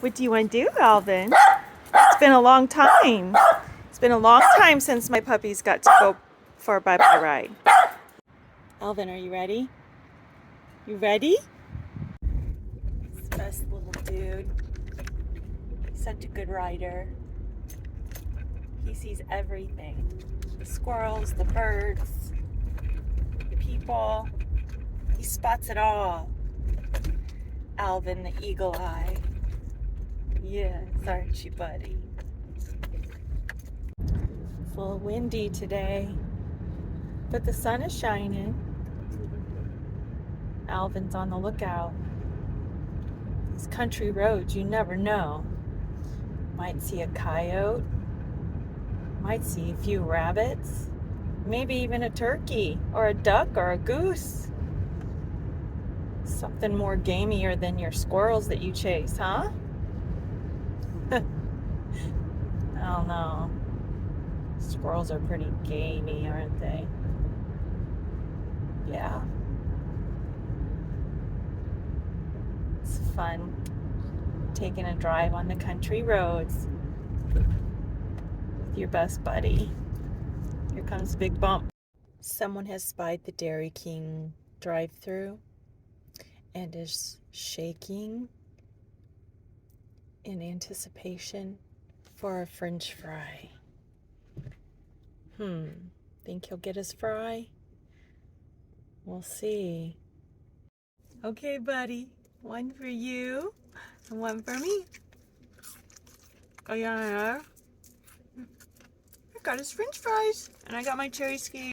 What do you want to do, Alvin? It's been a long time. It's been a long time since my puppies got to go for a bye-bye ride. Alvin, are you ready? You ready? This best little dude. Such a good rider. He sees everything. The squirrels, the birds, the people. He spots it all. Alvin, the eagle eye. Yes, aren't you, buddy? It's a little windy today, but the sun is shining. Alvin's on the lookout. These country roads, you never know. Might see a coyote, might see a few rabbits, maybe even a turkey or a duck or a goose. Something more gamier than your squirrels that you chase, huh? I don't know. Squirrels are pretty gamey, aren't they? Yeah. It's fun taking a drive on the country roads with your best buddy. Here comes the big bump. Someone has spied the Dairy King drive-thru and is shaking in anticipation for a french fry. Think he'll get his fry? We'll see. Okay, buddy. One for you and one for me. Oh, yeah. I got his french fries and I got my cherry ski.